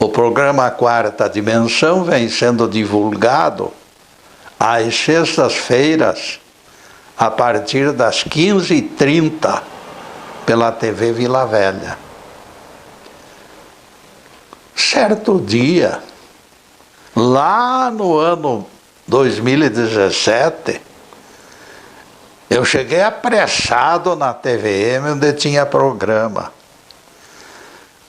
O programa Quarta Dimensão vem sendo divulgado às sextas-feiras, a partir das 15h30, pela TV Vila Velha. Certo dia, lá no ano 2017, eu cheguei apressado na TVM, onde tinha programa.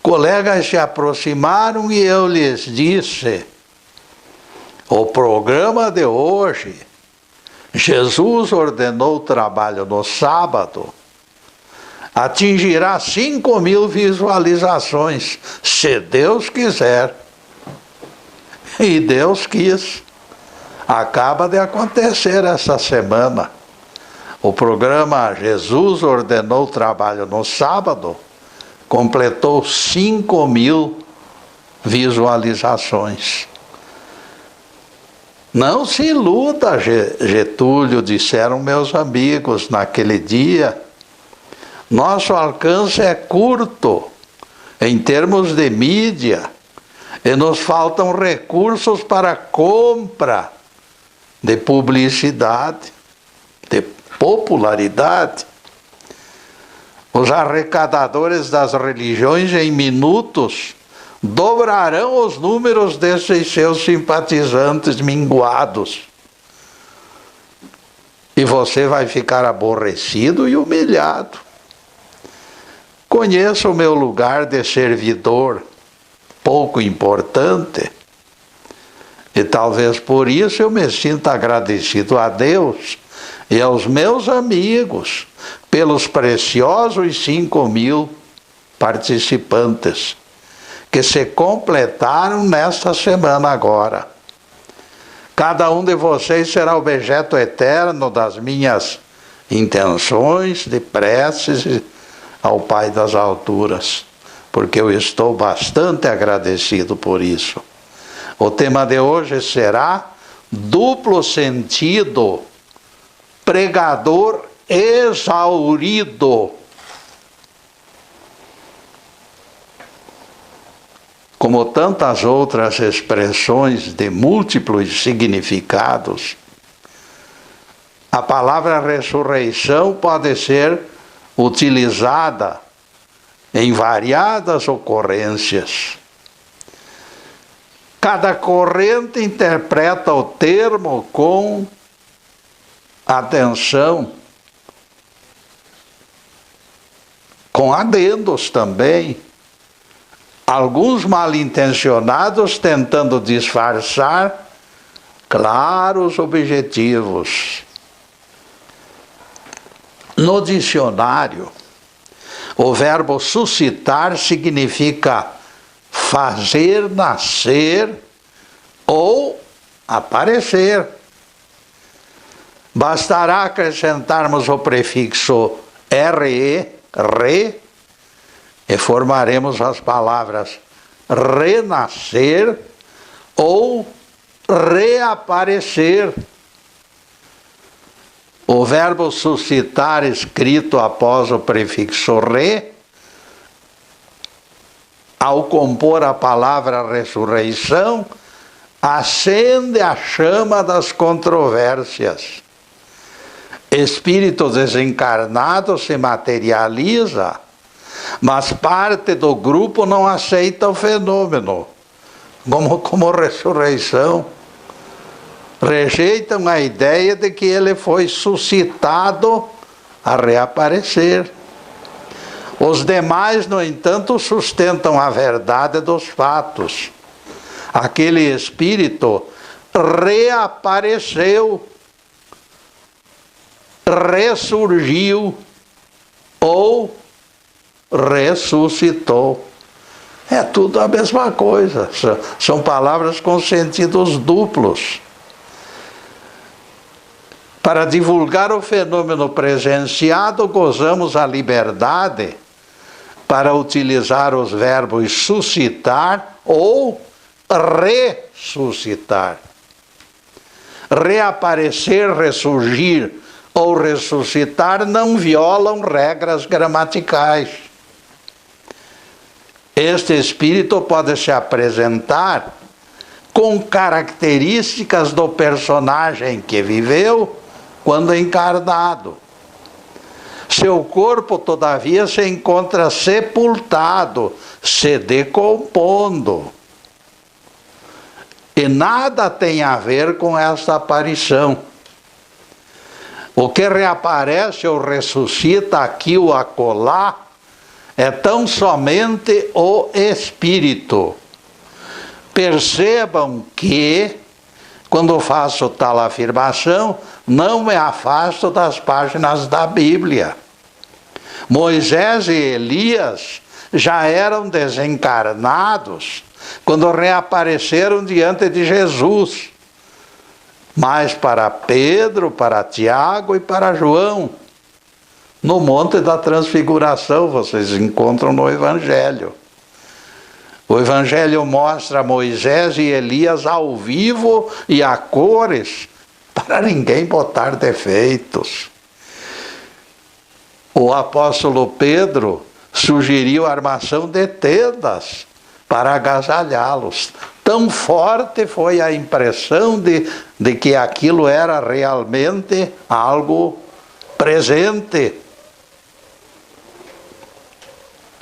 Colegas se aproximaram e eu lhes disse: o programa de hoje, Jesus ordenou o trabalho no sábado, atingirá 5.000 visualizações, se Deus quiser. E Deus quis. Acaba de acontecer essa semana. O programa Jesus ordenou o trabalho no sábado completou 5.000 visualizações. Não se iluda, Getúlio, disseram meus amigos naquele dia. Nosso alcance é curto em termos de mídia e nos faltam recursos para compra de publicidade, de popularidade. Os arrecadadores das religiões, em minutos, dobrarão os números desses seus simpatizantes minguados. E você vai ficar aborrecido e humilhado. Conheço o meu lugar de servidor, pouco importante, e talvez por isso eu me sinta agradecido a Deus e aos meus amigos pelos preciosos 5.000 participantes que se completaram nesta semana agora. Cada um de vocês será objeto eterno das minhas intenções de preces ao Pai das alturas, porque eu estou bastante agradecido por isso. O tema de hoje será duplo sentido, pregador exaurido. Como tantas outras expressões de múltiplos significados, a palavra ressurreição pode ser utilizada em variadas ocorrências. Cada corrente interpreta o termo com atenção, com adendos também. Alguns mal-intencionados tentando disfarçar claros objetivos. No dicionário, o verbo suscitar significa fazer nascer ou aparecer. Bastará acrescentarmos o prefixo re, e formaremos as palavras renascer ou reaparecer. O verbo suscitar, escrito após o prefixo re, ao compor a palavra ressurreição, acende a chama das controvérsias. Espírito desencarnado se materializa, mas parte do grupo não aceita o fenômeno como ressurreição. Rejeitam a ideia de que ele foi suscitado a reaparecer. Os demais, no entanto, sustentam a verdade dos fatos. Aquele espírito reapareceu, ressurgiu ou ressuscitou. É tudo a mesma coisa. São palavras com sentidos duplos. Para divulgar o fenômeno presenciado, gozamos a liberdade para utilizar os verbos suscitar ou ressuscitar. Reaparecer, ressurgir ou ressuscitar não violam regras gramaticais. Este espírito pode se apresentar com características do personagem que viveu quando encarnado. Seu corpo, todavia, se encontra sepultado, se decompondo. E nada tem a ver com essa aparição. O que reaparece ou ressuscita aqui ou acolá é tão somente o espírito. Percebam que, quando faço tal afirmação, não me afasto das páginas da Bíblia. Moisés e Elias já eram desencarnados quando reapareceram diante de Jesus. Mas para Pedro, para Tiago e para João, no Monte da Transfiguração, vocês encontram no Evangelho. O Evangelho mostra Moisés e Elias ao vivo e a cores, para ninguém botar defeitos. O apóstolo Pedro sugeriu a armação de tendas para agasalhá-los. Tão forte foi a impressão de que aquilo era realmente algo presente.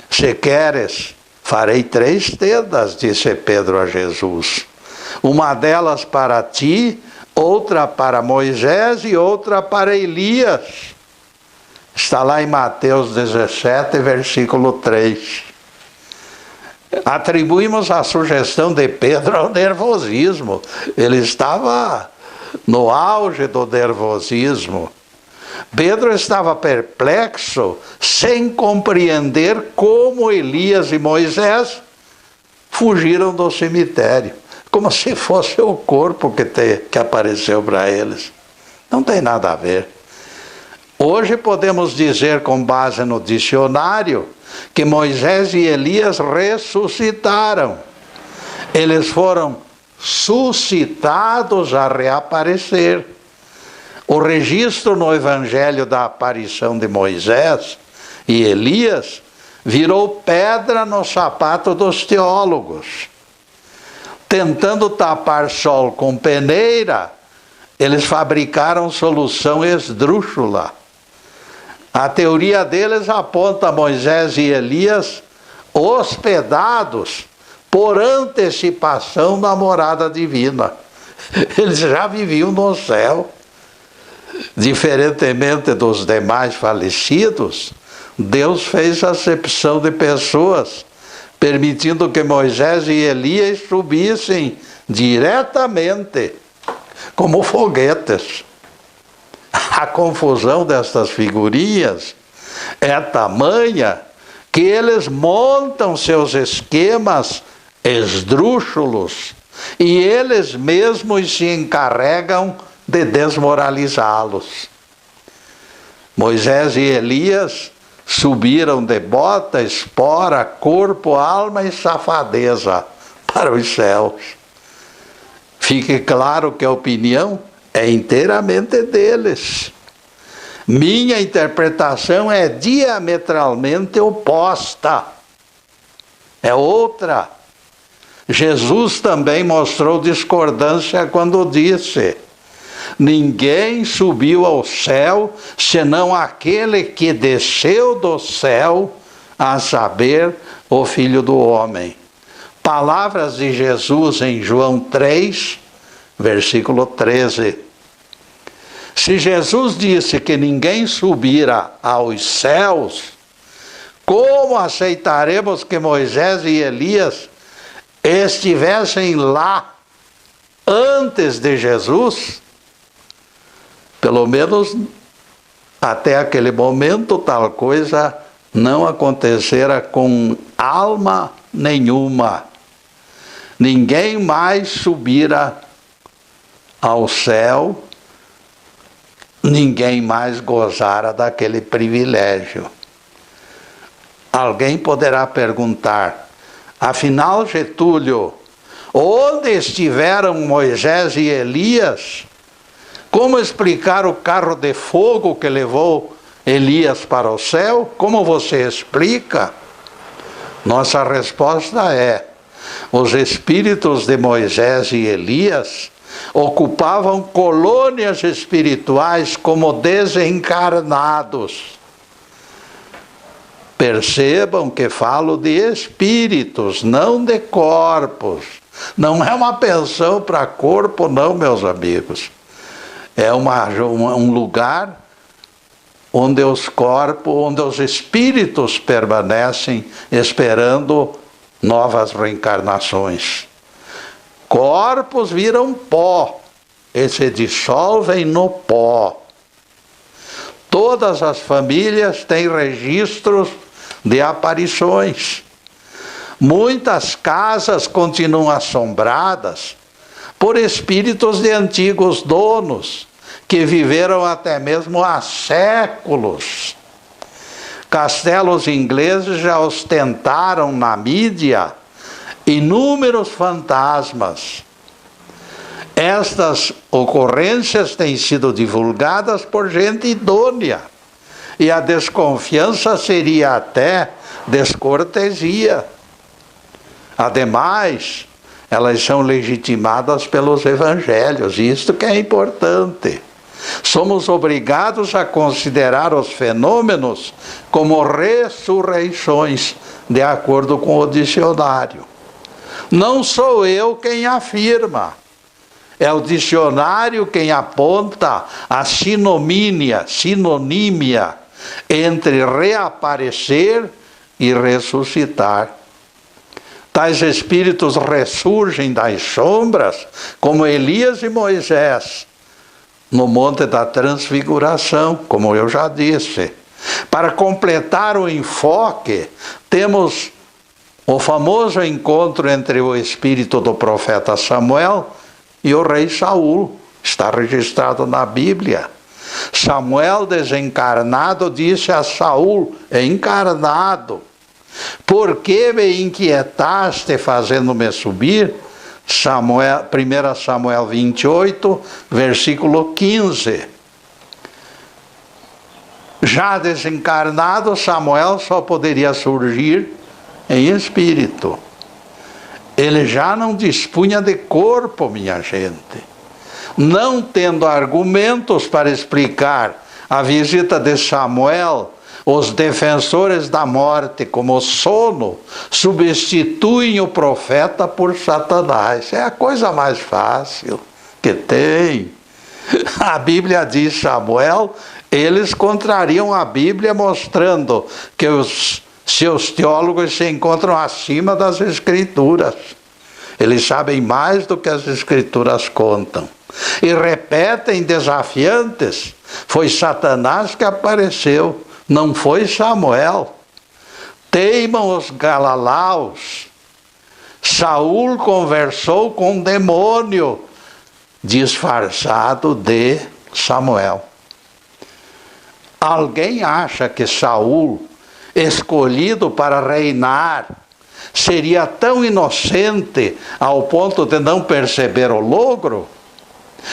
Se queres, farei 3 tendas, disse Pedro a Jesus. Uma delas para ti, outra para Moisés e outra para Elias. Está lá em Mateus 17, versículo 3. Atribuímos a sugestão de Pedro ao nervosismo. Ele estava no auge do nervosismo. Pedro estava perplexo, sem compreender como Elias e Moisés fugiram do cemitério. Como se fosse o corpo que apareceu para eles. Não tem nada a ver. Hoje podemos dizer, com base no dicionário, que Moisés e Elias ressuscitaram. Eles foram suscitados a reaparecer. O registro no Evangelho da aparição de Moisés e Elias virou pedra no sapato dos teólogos. Tentando tapar sol com peneira, eles fabricaram solução esdrúxula. A teoria deles aponta Moisés e Elias hospedados por antecipação na morada divina. Eles já viviam no céu. Diferentemente dos demais falecidos, Deus fez acepção de pessoas, permitindo que Moisés e Elias subissem diretamente, como foguetes. A confusão destas figurinhas é tamanha que eles montam seus esquemas esdrúxulos e eles mesmos se encarregam de desmoralizá-los. Moisés e Elias subiram de bota, espora, corpo, alma e safadeza para os céus. Fique claro que a opinião é inteiramente deles. Minha interpretação é diametralmente oposta. É outra. Jesus também mostrou discordância quando disse: ninguém subiu ao céu, senão aquele que desceu do céu, a saber, o Filho do Homem. Palavras de Jesus em João 3, versículo 13. Se Jesus disse que ninguém subira aos céus, como aceitaremos que Moisés e Elias estivessem lá antes de Jesus? Pelo menos até aquele momento tal coisa não acontecera com alma nenhuma. Ninguém mais subira ao céu, ninguém mais gozara daquele privilégio. Alguém poderá perguntar: afinal, Getúlio, onde estiveram Moisés e Elias? Como explicar o carro de fogo que levou Elias para o céu? Como você explica? Nossa resposta é: os espíritos de Moisés e Elias ocupavam colônias espirituais como desencarnados. Percebam que falo de espíritos, não de corpos. Não é uma pensão para corpo, não, meus amigos. É um lugar onde os corpos, onde os espíritos permanecem esperando novas reencarnações. Corpos viram pó e se dissolvem no pó. Todas as famílias têm registros de aparições. Muitas casas continuam assombradas por espíritos de antigos donos, que viveram até mesmo há séculos. Castelos ingleses já ostentaram na mídia inúmeros fantasmas. Estas ocorrências têm sido divulgadas por gente idônea, e a desconfiança seria até descortesia. Ademais, elas são legitimadas pelos evangelhos, isto que é importante. Somos obrigados a considerar os fenômenos como ressurreições, de acordo com o dicionário. Não sou eu quem afirma, é o dicionário quem aponta a sinonímia entre reaparecer e ressuscitar. Tais espíritos ressurgem das sombras, como Elias e Moisés, no Monte da Transfiguração, como eu já disse. Para completar o enfoque, temos o famoso encontro entre o espírito do profeta Samuel e o rei Saul. Está registrado na Bíblia. Samuel, desencarnado, disse a Saul, encarnado: por que me inquietaste fazendo-me subir? 1 Samuel 28, versículo 15. Já desencarnado, Samuel só poderia surgir em espírito. Ele já não dispunha de corpo, minha gente. Não tendo argumentos para explicar a visita de Samuel, os defensores da morte, como sono, substituem o profeta por Satanás. É a coisa mais fácil que tem. A Bíblia diz Samuel, eles contrariam a Bíblia mostrando que os seus teólogos se encontram acima das Escrituras. Eles sabem mais do que as Escrituras contam. E repetem desafiantes: foi Satanás que apareceu, não foi Samuel. Teimam os galalaus. Saul conversou com um demônio disfarçado de Samuel. Alguém acha que Saul, escolhido para reinar, seria tão inocente ao ponto de não perceber o logro?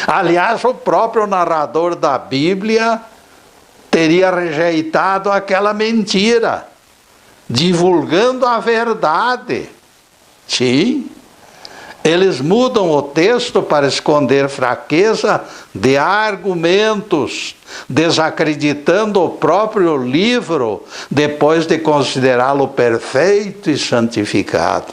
Aliás, o próprio narrador da Bíblia teria rejeitado aquela mentira, divulgando a verdade. Sim, eles mudam o texto para esconder fraqueza de argumentos, desacreditando o próprio livro, depois de considerá-lo perfeito e santificado.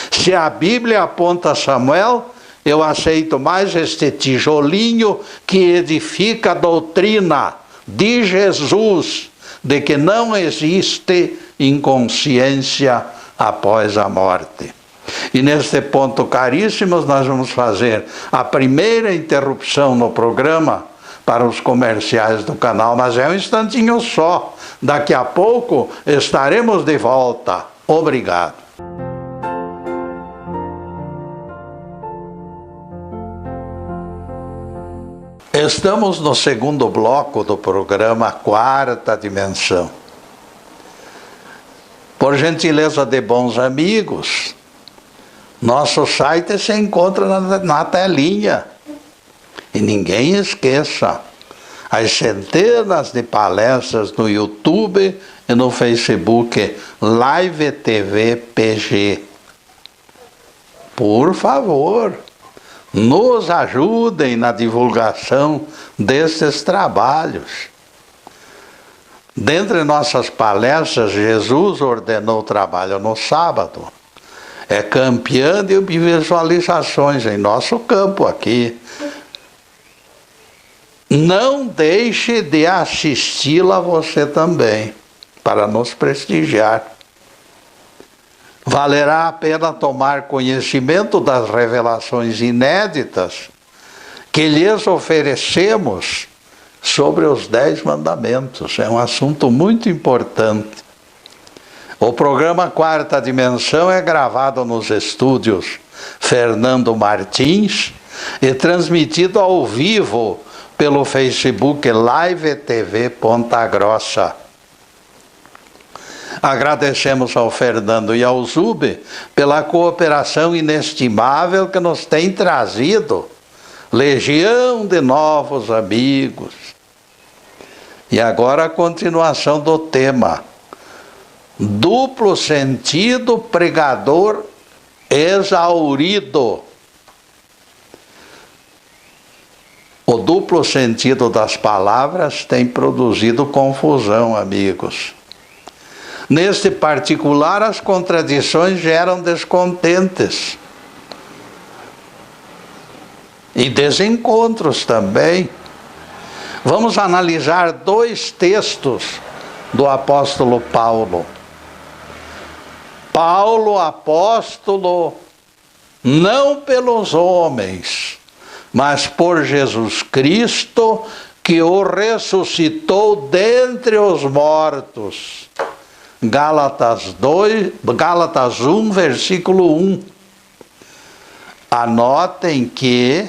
Se a Bíblia aponta Samuel, eu aceito mais este tijolinho que edifica a doutrina de Jesus, de que não existe inconsciência após a morte. E neste ponto, caríssimos, nós vamos fazer a primeira interrupção no programa para os comerciais do canal, mas é um instantinho só. Daqui a pouco estaremos de volta. Obrigado. Estamos no segundo bloco do programa Quarta Dimensão. Por gentileza de bons amigos, nosso site se encontra na telinha. E ninguém esqueça, as centenas de palestras no YouTube e no Facebook Live TV PG. Por favor, nos ajudem na divulgação desses trabalhos. Dentre nossas palestras, Jesus ordenou o trabalho no sábado. É campeã de visualizações em nosso campo aqui. Não deixe de assisti-la você também, para nos prestigiar. Valerá a pena tomar conhecimento das revelações inéditas que lhes oferecemos sobre os 10 mandamentos. É um assunto muito importante. O programa Quarta Dimensão é gravado nos estúdios Fernando Martins e transmitido ao vivo pelo Facebook Live TV Ponta Grossa. Agradecemos ao Fernando e ao Zube pela cooperação inestimável que nos tem trazido legião de novos amigos. E agora a continuação do tema: duplo sentido, pregador exaurido. O duplo sentido das palavras tem produzido confusão, amigos. Neste particular, as contradições geram descontentes e desencontros também. Vamos analisar 2 textos do apóstolo Paulo. Paulo, apóstolo, não pelos homens, mas por Jesus Cristo, que o ressuscitou dentre os mortos. Gálatas 1, versículo 1. Anotem que,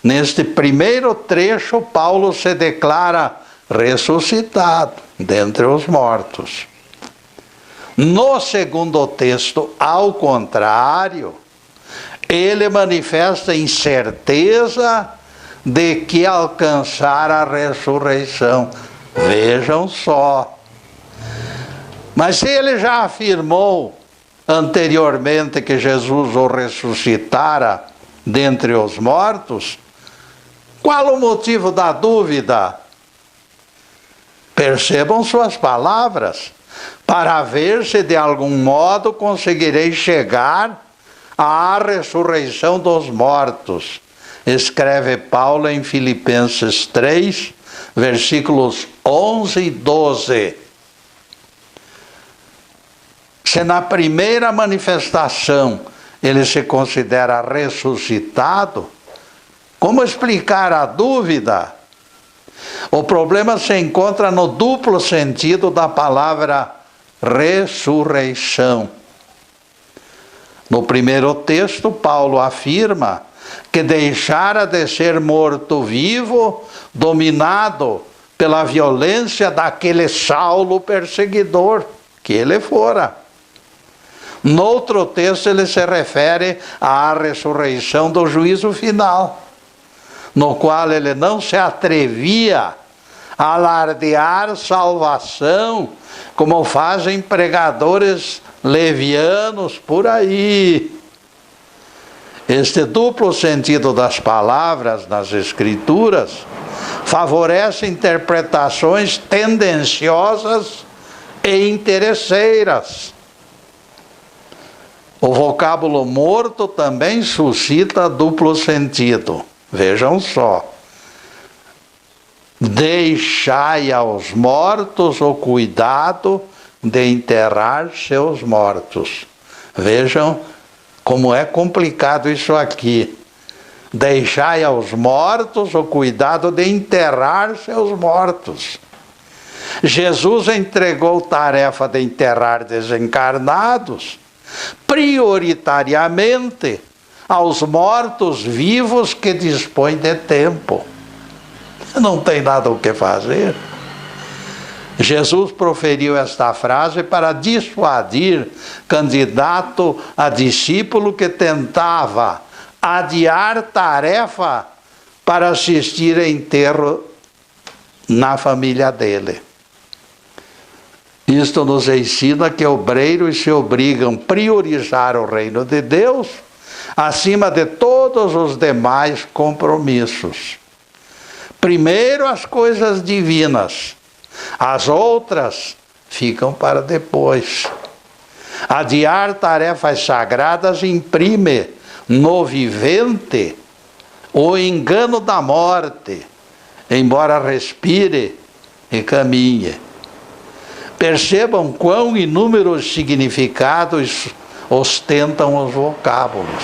neste primeiro trecho, Paulo se declara ressuscitado dentre os mortos. No segundo texto, ao contrário, ele manifesta incerteza de que alcançar a ressurreição. Vejam só. Mas se ele já afirmou anteriormente que Jesus o ressuscitara dentre os mortos, qual o motivo da dúvida? Percebam suas palavras, para ver se de algum modo conseguirei chegar à ressurreição dos mortos. Escreve Paulo em Filipenses 3, versículos 11 e 12. Se na primeira manifestação ele se considera ressuscitado, como explicar a dúvida? O problema se encontra no duplo sentido da palavra ressurreição. No primeiro texto, Paulo afirma que deixara de ser morto-vivo, dominado pela violência daquele Saulo perseguidor, que ele fora. No outro texto, ele se refere à ressurreição do juízo final, no qual ele não se atrevia a alardear salvação, como fazem pregadores levianos por aí. Este duplo sentido das palavras nas Escrituras favorece interpretações tendenciosas e interesseiras. O vocábulo morto também suscita duplo sentido. Vejam só. Deixai aos mortos o cuidado de enterrar seus mortos. Vejam como é complicado isso aqui. Deixai aos mortos o cuidado de enterrar seus mortos. Jesus entregou tarefa de enterrar desencarnados prioritariamente aos mortos-vivos que dispõem de tempo. Não tem nada o que fazer. Jesus proferiu esta frase para dissuadir candidato a discípulo que tentava adiar tarefa para assistir a enterro na família dele. Isto nos ensina que obreiros se obrigam a priorizar o reino de Deus acima de todos os demais compromissos. Primeiro as coisas divinas, as outras ficam para depois. Adiar tarefas sagradas imprime no vivente o engano da morte, embora respire e caminhe. Percebam quão inúmeros significados ostentam os vocábulos.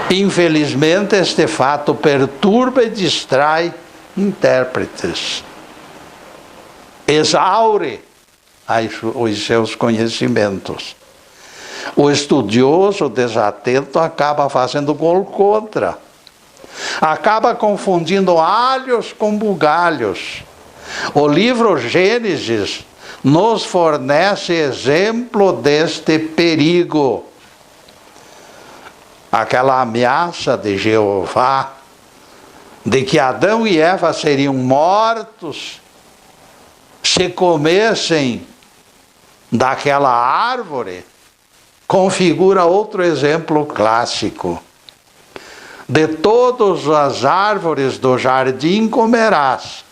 Infelizmente, este fato perturba e distrai intérpretes. Exaure os seus conhecimentos. O estudioso desatento acaba fazendo gol contra. Acaba confundindo alhos com bugalhos. O livro Gênesis nos fornece exemplo deste perigo. Aquela ameaça de Jeová de que Adão e Eva seriam mortos se comessem daquela árvore, configura outro exemplo clássico. De todas as árvores do jardim comerás,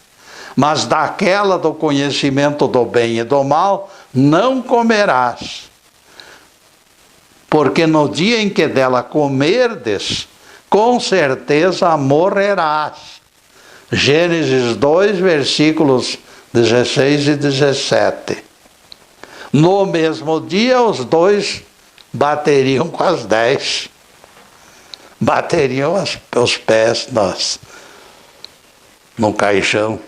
mas daquela do conhecimento do bem e do mal não comerás. Porque no dia em que dela comerdes, com certeza morrerás. Gênesis 2, versículos 16 e 17. No mesmo dia, os dois bateriam com as 10. Bateriam os pés no caixão.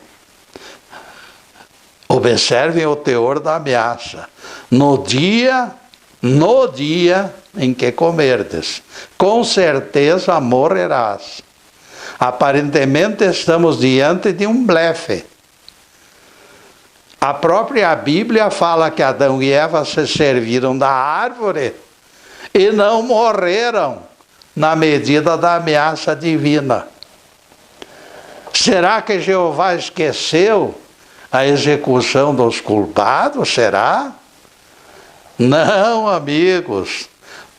Observem o teor da ameaça. No dia em que comerdes, com certeza morrerás. Aparentemente estamos diante de um blefe. A própria Bíblia fala que Adão e Eva se serviram da árvore e não morreram na medida da ameaça divina. Será que Jeová esqueceu a execução dos culpados? Será? Não, amigos.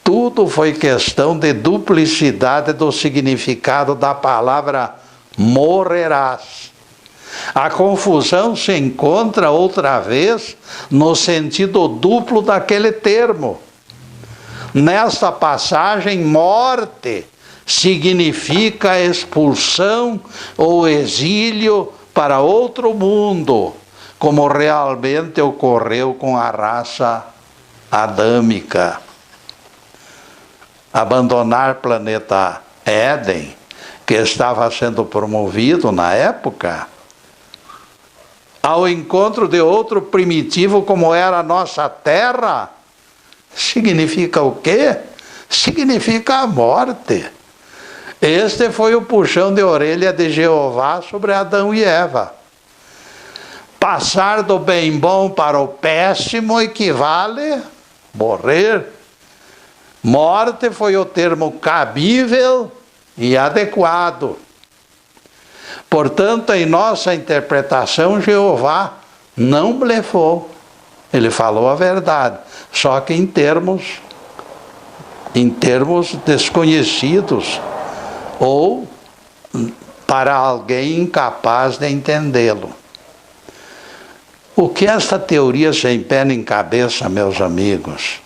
Tudo foi questão de duplicidade do significado da palavra morrerás. A confusão se encontra outra vez no sentido duplo daquele termo. Nesta passagem, morte significa expulsão ou exílio para outro mundo, como realmente ocorreu com a raça adâmica. Abandonar planeta Éden, que estava sendo promovido na época, ao encontro de outro primitivo como era a nossa terra, significa o quê? Significa a morte. Este foi o puxão de orelha de Jeová sobre Adão e Eva. Passar do bem bom para o péssimo equivale morrer. Morte foi o termo cabível e adequado. Portanto, em nossa interpretação, Jeová não blefou. Ele falou a verdade, só que em termos desconhecidos ou para alguém incapaz de entendê-lo. O que esta teoria sem pé nem cabeça, meus amigos?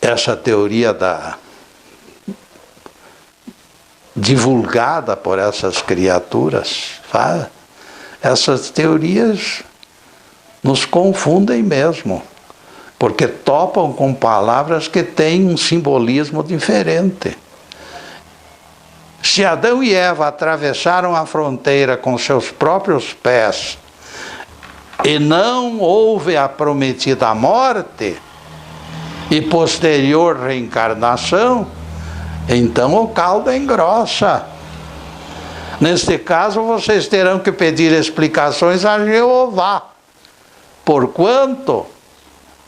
Essa teoria divulgada por essas criaturas, essas teorias nos confundem mesmo, porque topam com palavras que têm um simbolismo diferente. Se Adão e Eva atravessaram a fronteira com seus próprios pés e não houve a prometida morte e posterior reencarnação, então o caldo engrossa. Neste caso, vocês terão que pedir explicações a Jeová, porquanto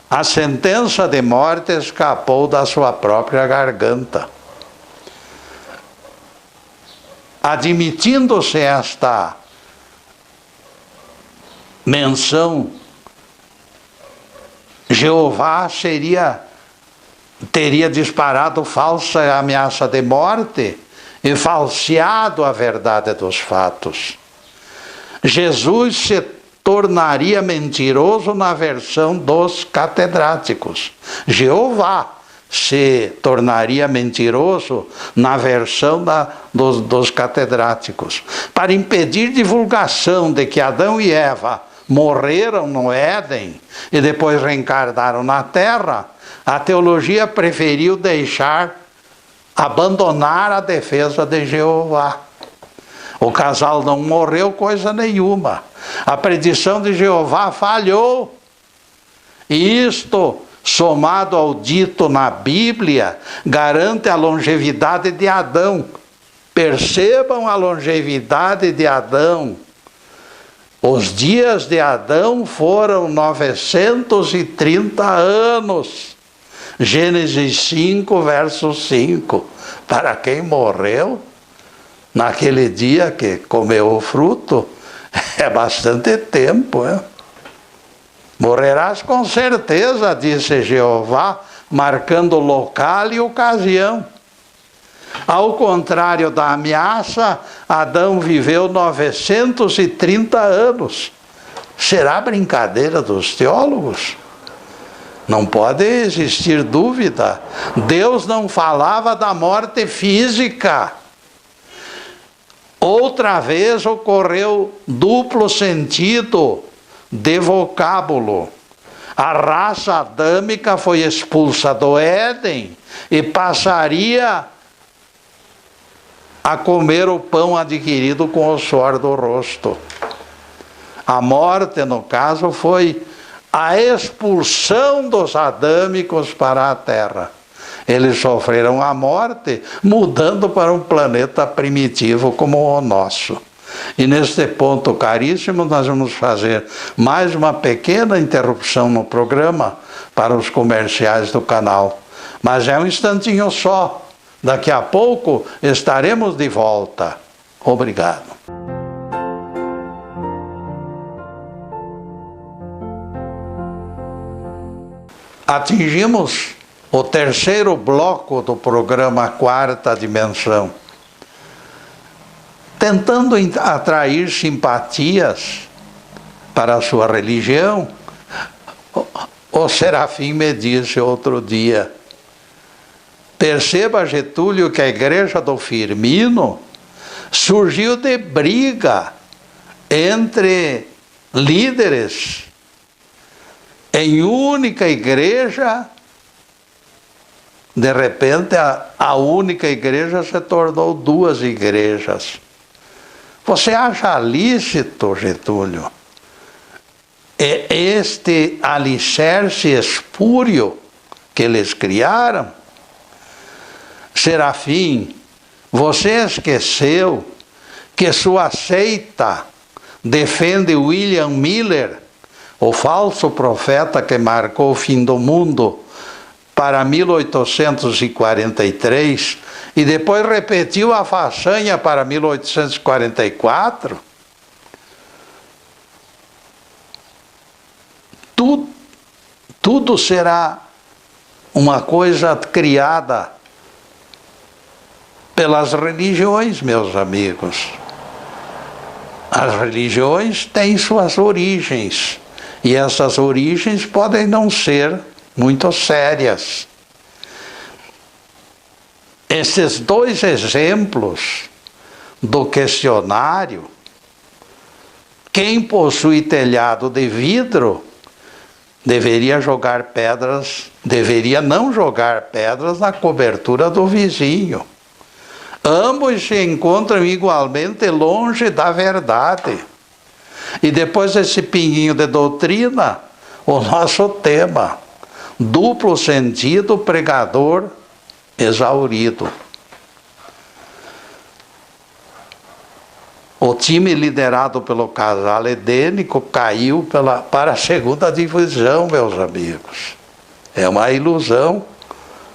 a sentença de morte escapou da sua própria garganta. Admitindo-se esta menção, Jeová teria disparado falsa ameaça de morte e falseado a verdade dos fatos. Jesus se tornaria mentiroso na versão dos catedráticos. Jeová se tornaria mentiroso na versão dos catedráticos. Para impedir divulgação de que Adão e Eva morreram no Éden e depois reencarnaram na Terra, a teologia preferiu abandonar a defesa de Jeová. O casal não morreu coisa nenhuma. A predição de Jeová falhou. E isto, somado ao dito na Bíblia, garante a longevidade de Adão. Percebam a longevidade de Adão. Os dias de Adão foram 930 anos. Gênesis 5, verso 5. Para quem morreu naquele dia que comeu o fruto, é bastante tempo, hein? Morrerás com certeza, disse Jeová, marcando local e ocasião. Ao contrário da ameaça, Adão viveu 930 anos. Será brincadeira dos teólogos? Não pode existir dúvida. Deus não falava da morte física. Outra vez ocorreu duplo sentido de vocábulo. A raça adâmica foi expulsa do Éden e passaria a comer o pão adquirido com o suor do rosto. A morte, no caso, foi a expulsão dos adâmicos para a terra. Eles sofreram a morte, mudando para um planeta primitivo como o nosso. E neste ponto, caríssimo, nós vamos fazer mais uma pequena interrupção no programa para os comerciais do canal. Mas é um instantinho só. Daqui a pouco estaremos de volta. Obrigado. Atingimos o terceiro bloco do programa Quarta Dimensão. Tentando atrair simpatias para a sua religião, o Serafim me disse outro dia: perceba, Getúlio, que a igreja do Firmino surgiu de briga entre líderes. Em única igreja, de repente a única igreja se tornou duas igrejas. Você acha lícito, Getúlio, este alicerce espúrio que eles criaram? Serafim, você esqueceu que sua seita defende William Miller, o falso profeta que marcou o fim do mundo para 1843 e depois repetiu a façanha para 1844? Tudo será uma coisa criada pelas religiões, meus amigos. As religiões têm suas origens, e essas origens podem não ser muito sérias. Esses dois exemplos do questionário, quem possui telhado de vidro deveria não jogar pedras na cobertura do vizinho. Ambos se encontram igualmente longe da verdade. E depois desse pinguinho de doutrina, o nosso tema: duplo sentido, pregador exaurido. O time liderado pelo casal edênico caiu para a segunda divisão, meus amigos. É uma ilusão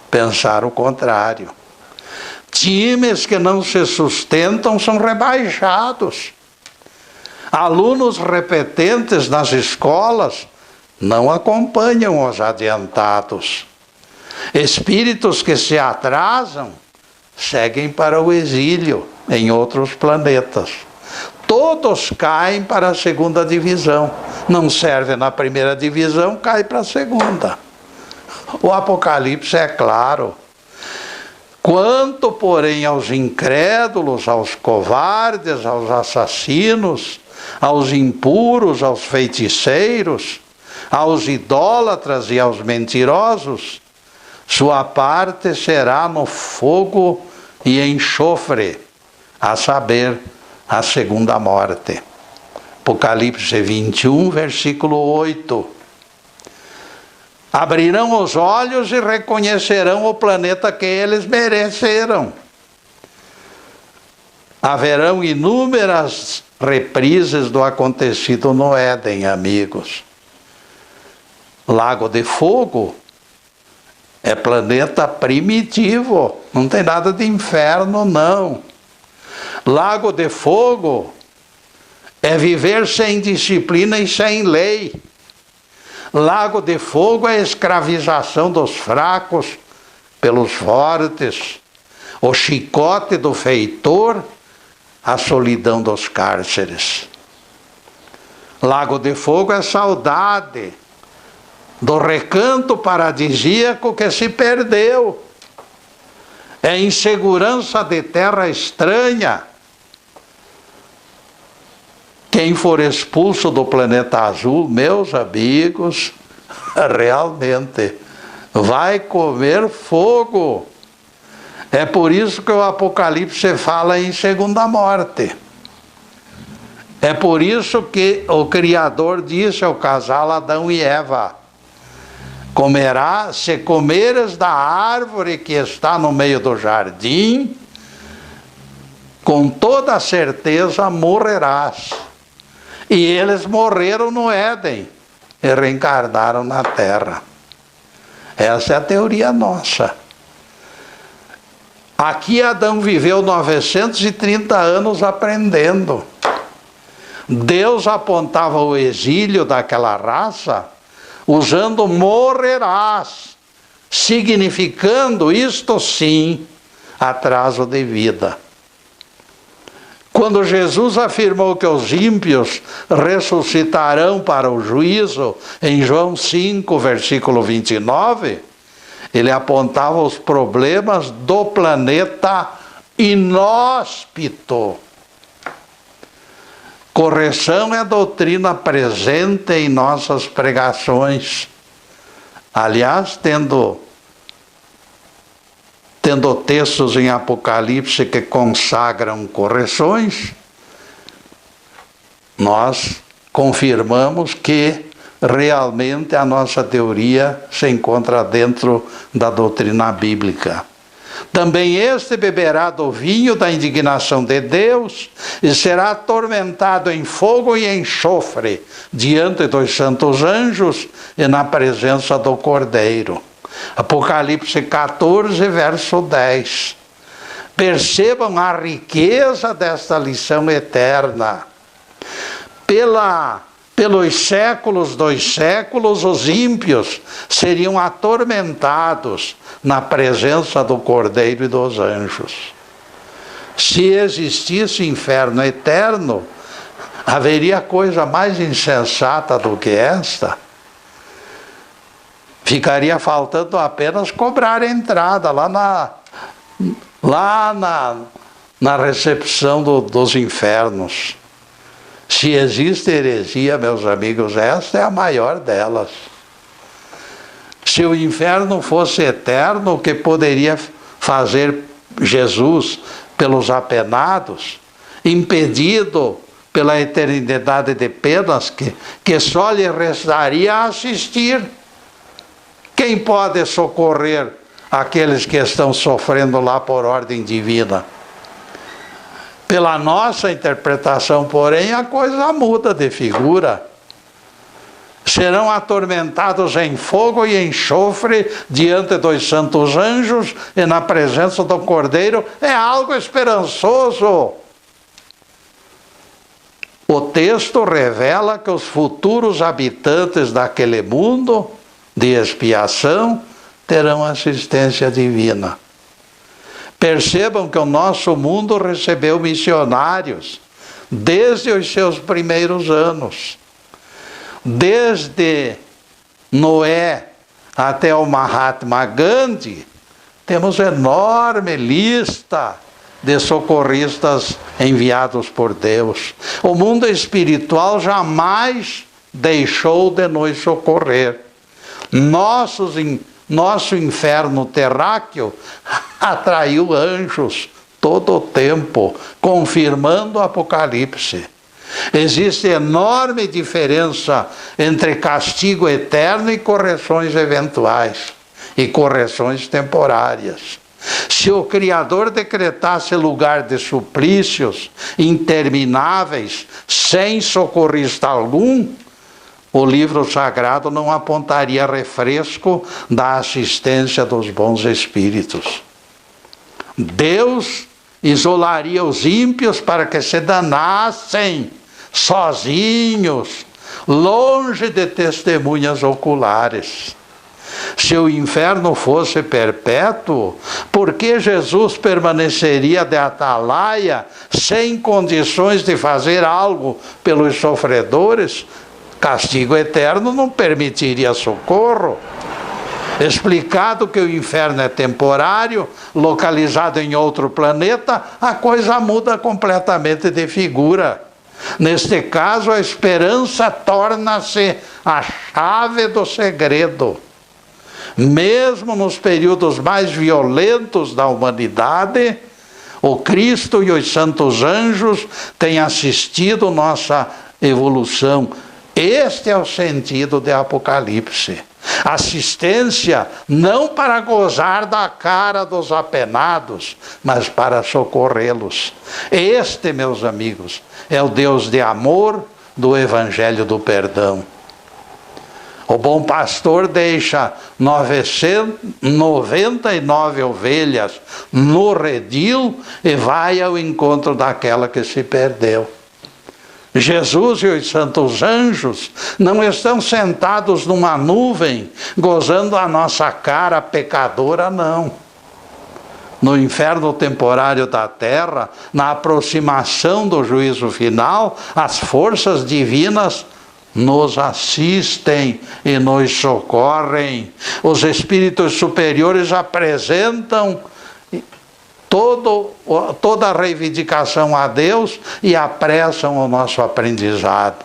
pensar o contrário. Times que não se sustentam são rebaixados. Alunos repetentes nas escolas não acompanham os adiantados. Espíritos que se atrasam seguem para o exílio em outros planetas. Todos caem para a segunda divisão. Não serve na primeira divisão, cai para a segunda. O Apocalipse é claro. Quanto, porém, aos incrédulos, aos covardes, aos assassinos, aos impuros, aos feiticeiros, aos idólatras e aos mentirosos, sua parte será no fogo e enxofre, a saber, a segunda morte. Apocalipse 21, versículo 8. Abrirão os olhos e reconhecerão o planeta que eles mereceram. Haverão inúmeras reprises do acontecido no Éden, amigos. Lago de Fogo é planeta primitivo, não tem nada de inferno, não. Lago de Fogo é viver sem disciplina e sem lei. Lago de Fogo é a escravização dos fracos pelos fortes, o chicote do feitor, a solidão dos cárceres. Lago de Fogo é saudade do recanto paradisíaco que se perdeu. É insegurança de terra estranha. Quem for expulso do planeta azul, meus amigos, realmente vai comer fogo. É por isso que o Apocalipse fala em segunda morte. É por isso que o Criador disse ao casal Adão e Eva: se comeres da árvore que está no meio do jardim, com toda certeza morrerás. E eles morreram no Éden e reencarnaram na Terra. Essa é a teoria nossa. Aqui Adão viveu 930 anos aprendendo. Deus apontava o exílio daquela raça usando morrerás, significando isto sim, atraso de vida. Quando Jesus afirmou que os ímpios ressuscitarão para o juízo, em João 5, versículo 29, ele apontava os problemas do planeta inóspito. Correção é doutrina presente em nossas pregações. Aliás, tendo textos em Apocalipse que consagram correções, nós confirmamos que realmente a nossa teoria se encontra dentro da doutrina bíblica. Também este beberá do vinho da indignação de Deus e será atormentado em fogo e enxofre diante dos santos anjos e na presença do Cordeiro. Apocalipse 14, verso 10. Percebam a riqueza desta lição eterna. Pelos séculos dos séculos, os ímpios seriam atormentados na presença do Cordeiro e dos anjos. Se existisse inferno eterno, haveria coisa mais insensata do que esta? Ficaria faltando apenas cobrar entrada lá na recepção dos infernos. Se existe heresia, meus amigos, esta é a maior delas. Se o inferno fosse eterno, o que poderia fazer Jesus pelos apenados, impedido pela eternidade de penas, que só lhe restaria assistir? Quem pode socorrer aqueles que estão sofrendo lá por ordem divina? Pela nossa interpretação, porém, a coisa muda de figura. Serão atormentados em fogo e enxofre diante dos santos anjos e na presença do Cordeiro. É algo esperançoso. O texto revela que os futuros habitantes daquele mundo de expiação terão assistência divina. Percebam que o nosso mundo recebeu missionários desde os seus primeiros anos. Desde Noé até o Mahatma Gandhi, temos enorme lista de socorristas enviados por Deus. O mundo espiritual jamais deixou de nos socorrer. Nosso inferno terráqueo atraiu anjos todo o tempo, confirmando o Apocalipse. Existe enorme diferença entre castigo eterno e correções eventuais e correções temporárias. Se o Criador decretasse lugar de suplícios intermináveis, sem socorrista algum, o livro sagrado não apontaria refresco da assistência dos bons espíritos. Deus isolaria os ímpios para que se danassem sozinhos, longe de testemunhas oculares. Se o inferno fosse perpétuo, por que Jesus permaneceria de atalaia, sem condições de fazer algo pelos sofredores? Castigo eterno não permitiria socorro. Explicado que o inferno é temporário, localizado em outro planeta, a coisa muda completamente de figura. Neste caso, a esperança torna-se a chave do segredo. Mesmo nos períodos mais violentos da humanidade, o Cristo e os santos anjos têm assistido nossa evolução. Este é o sentido de Apocalipse. Assistência não para gozar da cara dos apenados, mas para socorrê-los. Este, meus amigos, é o Deus de amor do Evangelho do Perdão. O bom pastor deixa 99 ovelhas no redil e vai ao encontro daquela que se perdeu. Jesus e os santos anjos não estão sentados numa nuvem, gozando a nossa cara pecadora, não. No inferno temporário da terra, na aproximação do juízo final, as forças divinas nos assistem e nos socorrem. Os espíritos superiores apresentam toda a reivindicação a Deus e apressam o nosso aprendizado.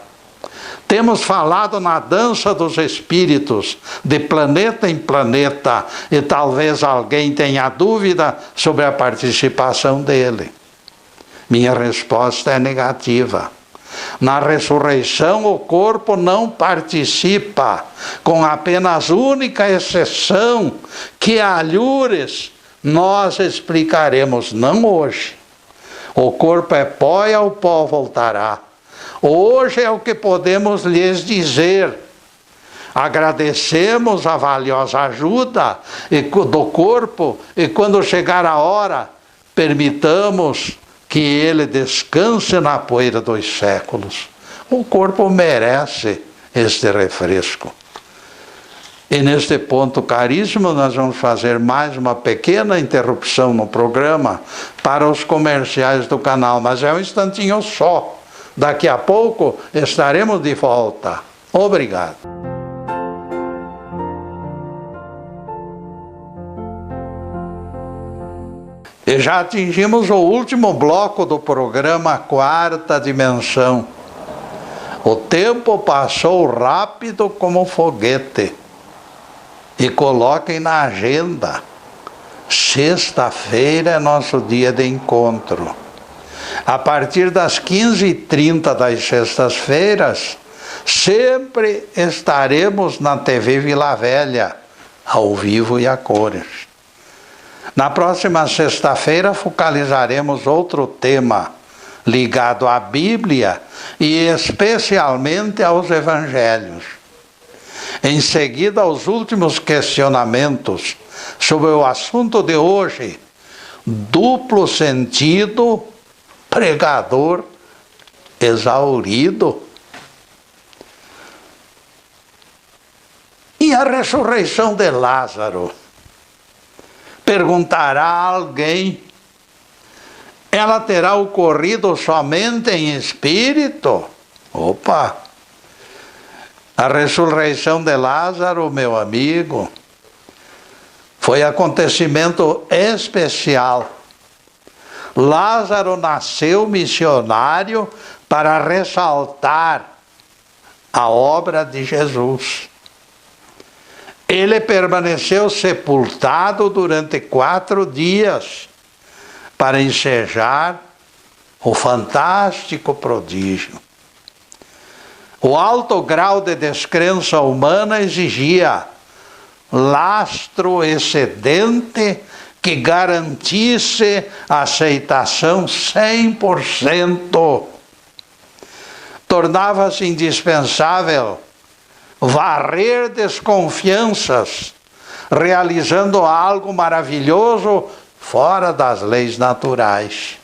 Temos falado na dança dos espíritos, de planeta em planeta, e talvez alguém tenha dúvida sobre a participação dele. Minha resposta é negativa. Na ressurreição, o corpo não participa, com apenas única exceção, que alhures nós explicaremos, não hoje. O corpo é pó e ao pó voltará. Hoje é o que podemos lhes dizer. Agradecemos a valiosa ajuda do corpo e quando chegar a hora, permitamos que ele descanse na poeira dos séculos. O corpo merece este refresco. E neste ponto caríssimo, nós vamos fazer mais uma pequena interrupção no programa para os comerciais do canal, mas é um instantinho só. Daqui a pouco estaremos de volta. Obrigado. E já atingimos o último bloco do programa Quarta Dimensão. O tempo passou rápido como foguete. E coloquem na agenda. Sexta-feira é nosso dia de encontro. A partir das 15h30 das sextas-feiras, sempre estaremos na TV Vila Velha, ao vivo e a cores. Na próxima sexta-feira focalizaremos outro tema ligado à Bíblia e especialmente aos Evangelhos. Em seguida, os últimos questionamentos sobre o assunto de hoje, duplo sentido, pregador exaurido. E a ressurreição de Lázaro? Perguntará alguém, ela terá ocorrido somente em espírito? Opa! A ressurreição de Lázaro, meu amigo, foi acontecimento especial. Lázaro nasceu missionário para ressaltar a obra de Jesus. Ele permaneceu sepultado durante 4 dias para ensejar o fantástico prodígio. O alto grau de descrença humana exigia lastro excedente que garantisse a aceitação 100%. Tornava-se indispensável varrer desconfianças, realizando algo maravilhoso fora das leis naturais.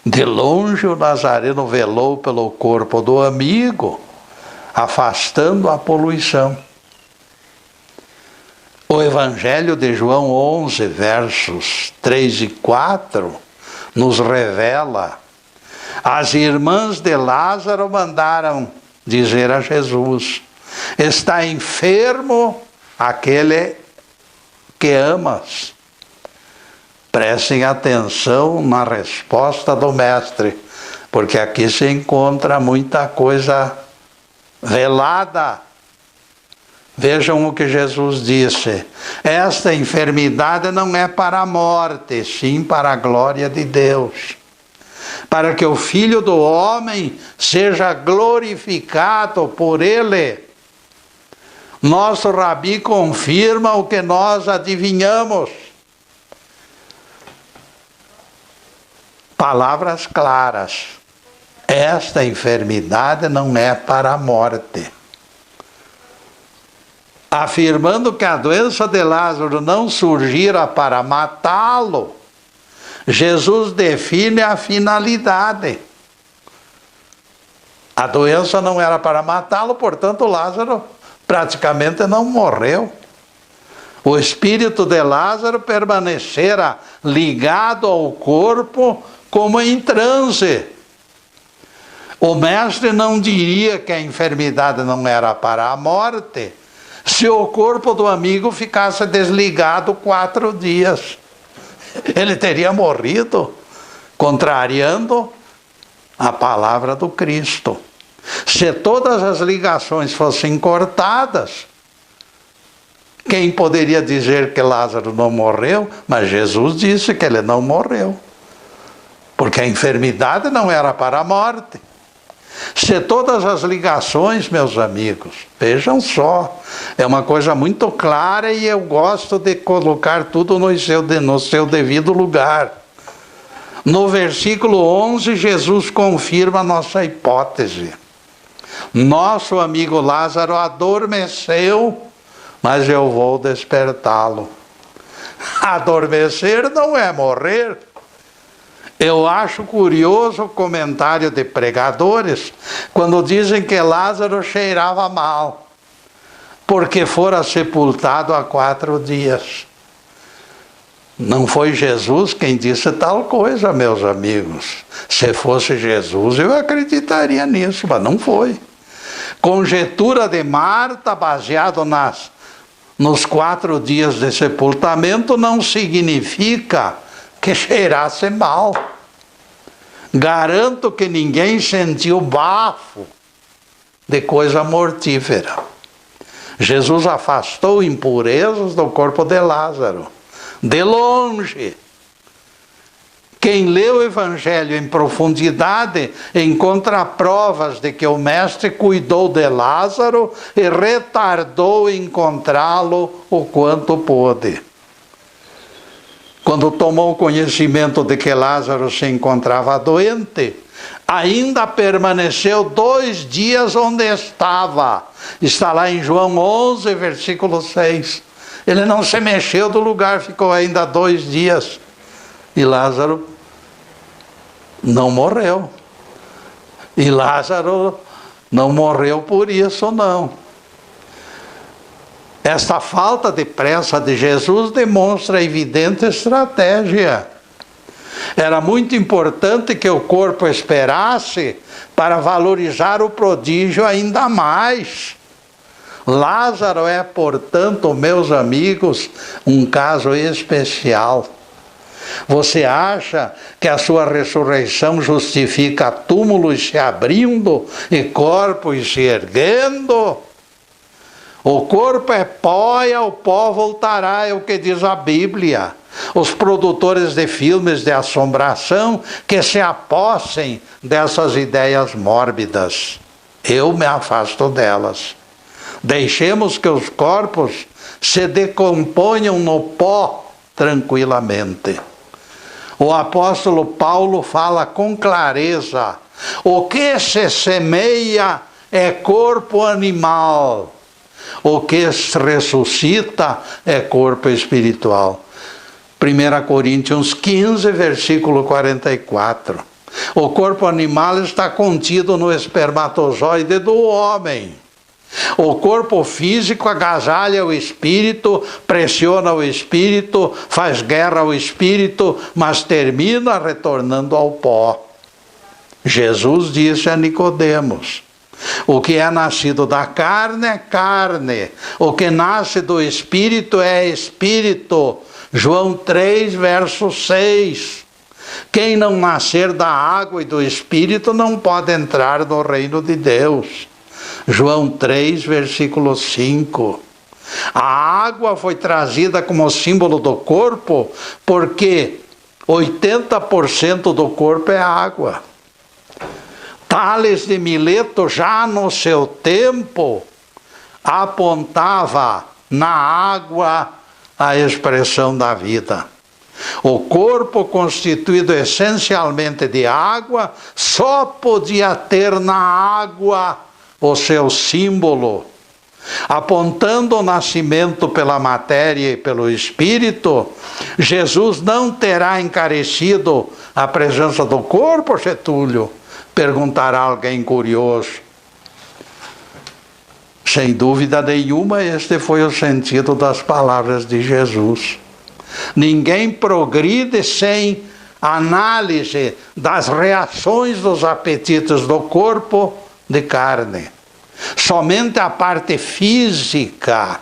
De longe o Nazareno velou pelo corpo do amigo, afastando a poluição. O Evangelho de João 11, versos 3 e 4, nos revela: as irmãs de Lázaro mandaram dizer a Jesus: está enfermo aquele que amas. Prestem atenção na resposta do Mestre, porque aqui se encontra muita coisa velada. Vejam o que Jesus disse: esta enfermidade não é para a morte, sim para a glória de Deus, para que o Filho do Homem seja glorificado por ele. Nosso Rabi confirma o que nós adivinhamos. Palavras claras: esta enfermidade não é para a morte. Afirmando que a doença de Lázaro não surgira para matá-lo, Jesus define a finalidade. A doença não era para matá-lo, portanto Lázaro praticamente não morreu. O espírito de Lázaro permanecera ligado ao corpo como em transe. O mestre não diria que a enfermidade não era para a morte se o corpo do amigo ficasse desligado 4 dias. Ele teria morrido, contrariando a palavra do Cristo. Se todas as ligações fossem cortadas, quem poderia dizer que Lázaro não morreu? Mas Jesus disse que ele não morreu, porque a enfermidade não era para a morte. Se todas as ligações, meus amigos, vejam só, é uma coisa muito clara e eu gosto de colocar tudo no seu devido lugar. No versículo 11, Jesus confirma a nossa hipótese. Nosso amigo Lázaro adormeceu, mas eu vou despertá-lo. Adormecer não é morrer. Eu acho curioso o comentário de pregadores quando dizem que Lázaro cheirava mal, porque fora sepultado há 4 dias. Não foi Jesus quem disse tal coisa, meus amigos. Se fosse Jesus, eu acreditaria nisso, mas não foi. Conjetura de Marta, baseado nos 4 dias de sepultamento, não significa que cheirasse mal. Garanto que ninguém sentiu bafo de coisa mortífera. Jesus afastou impurezas do corpo de Lázaro. De longe. Quem lê o Evangelho em profundidade encontra provas de que o Mestre cuidou de Lázaro e retardou encontrá-lo o quanto pôde. Quando tomou conhecimento de que Lázaro se encontrava doente, ainda permaneceu 2 dias onde estava. Está lá em João 11, versículo 6. Ele não se mexeu do lugar, ficou ainda 2 dias. E Lázaro não morreu. E Lázaro não morreu por isso, não. Esta falta de pressa de Jesus demonstra a evidente estratégia. Era muito importante que o corpo esperasse para valorizar o prodígio ainda mais. Lázaro é, portanto, meus amigos, um caso especial. Você acha que a sua ressurreição justifica túmulos se abrindo e corpos se erguendo? O corpo é pó e ao pó voltará, é o que diz a Bíblia. Os produtores de filmes de assombração que se apossem dessas ideias mórbidas. Eu me afasto delas. Deixemos que os corpos se decomponham no pó tranquilamente. O apóstolo Paulo fala com clareza: o que se semeia é corpo animal, o que se ressuscita é corpo espiritual. 1 Coríntios 15, versículo 44. O corpo animal está contido no espermatozoide do homem. O corpo físico agasalha o espírito, pressiona o espírito, faz guerra ao espírito, mas termina retornando ao pó. Jesus disse a Nicodemos: o que é nascido da carne é carne, o que nasce do espírito é espírito. João 3, verso 6. Quem não nascer da água e do espírito não pode entrar no reino de Deus. João 3, versículo 5. A água foi trazida como símbolo do corpo, porque 80% do corpo é água. Tales de Mileto, já no seu tempo, apontava na água a expressão da vida. O corpo, constituído essencialmente de água, só podia ter na água o seu símbolo. Apontando o nascimento pela matéria e pelo espírito, Jesus não terá encarecido a presença do corpo, Getúlio? Perguntará alguém curioso. Sem dúvida nenhuma, este foi o sentido das palavras de Jesus. Ninguém progride sem análise das reações dos apetites do corpo de carne. Somente a parte física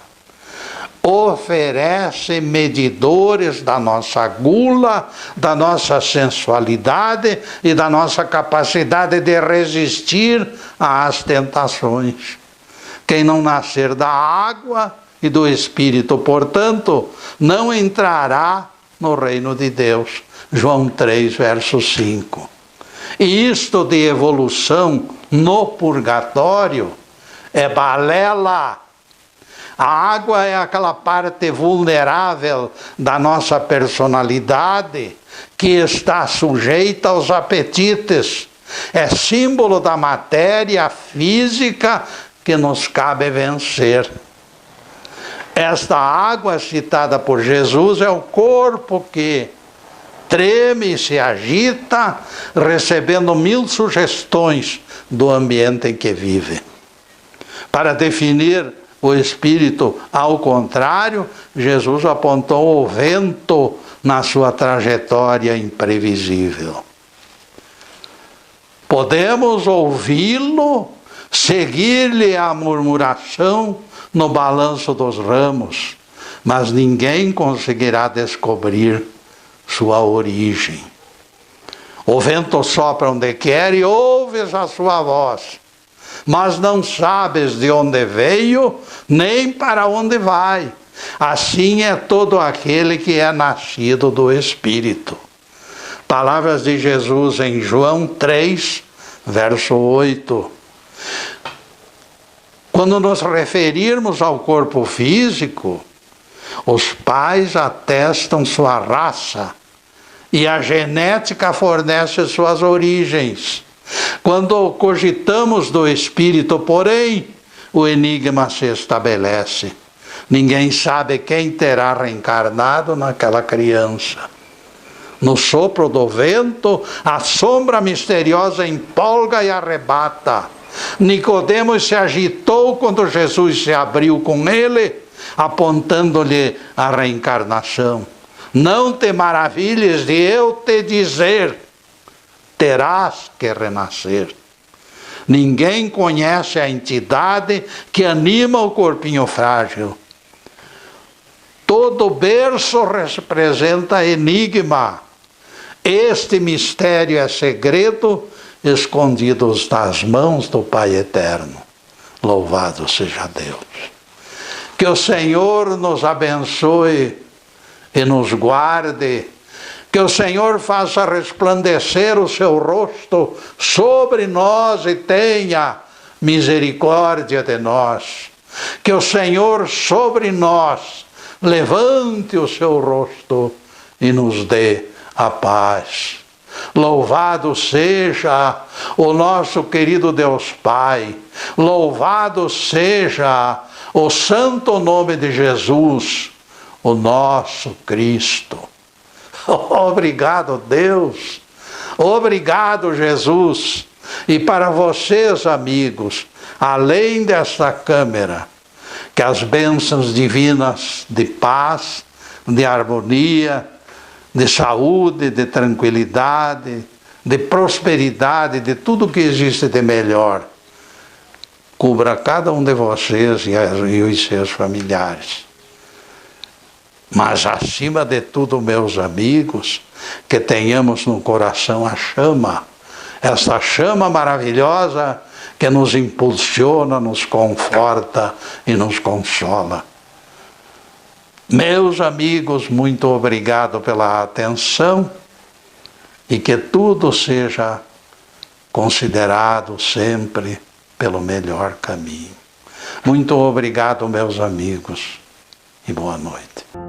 oferece medidores da nossa gula, da nossa sensualidade e da nossa capacidade de resistir às tentações. Quem não nascer da água e do Espírito, portanto, não entrará no reino de Deus. João 3, verso 5. E isto de evolução no purgatório é balela. A água é aquela parte vulnerável da nossa personalidade que está sujeita aos apetites. É símbolo da matéria física que nos cabe vencer. Esta água citada por Jesus é o corpo que treme e se agita, recebendo 1000 sugestões do ambiente em que vive. Para definir o espírito, ao contrário, Jesus apontou o vento na sua trajetória imprevisível. Podemos ouvi-lo, seguir-lhe a murmuração no balanço dos ramos, mas ninguém conseguirá descobrir sua origem. O vento sopra onde quer e ouves a sua voz, mas não sabes de onde veio, nem para onde vai. Assim é todo aquele que é nascido do Espírito. Palavras de Jesus em João 3, verso 8. Quando nos referirmos ao corpo físico, os pais atestam sua raça e a genética fornece suas origens. Quando cogitamos do espírito, porém, o enigma se estabelece. Ninguém sabe quem terá reencarnado naquela criança. No sopro do vento, a sombra misteriosa empolga e arrebata. Nicodemos se agitou quando Jesus se abriu com ele, apontando-lhe a reencarnação. Não te maravilhes de eu te dizer, terás que renascer. Ninguém conhece a entidade que anima o corpinho frágil. Todo berço representa enigma. Este mistério é segredo, escondido das mãos do Pai Eterno. Louvado seja Deus. Que o Senhor nos abençoe e nos guarde. Que o Senhor faça resplandecer o seu rosto sobre nós e tenha misericórdia de nós. Que o Senhor sobre nós levante o seu rosto e nos dê a paz. Louvado seja o nosso querido Deus Pai. Louvado seja o santo nome de Jesus, o nosso Cristo. Obrigado, Deus. Obrigado, Jesus. E para vocês, amigos, além desta câmera, que as bênçãos divinas de paz, de harmonia, de saúde, de tranquilidade, de prosperidade, de tudo que existe de melhor, cubra cada um de vocês e os seus familiares. Mas, acima de tudo, meus amigos, que tenhamos no coração a chama, essa chama maravilhosa que nos impulsiona, nos conforta e nos consola. Meus amigos, muito obrigado pela atenção e que tudo seja considerado sempre pelo melhor caminho. Muito obrigado, meus amigos, e boa noite.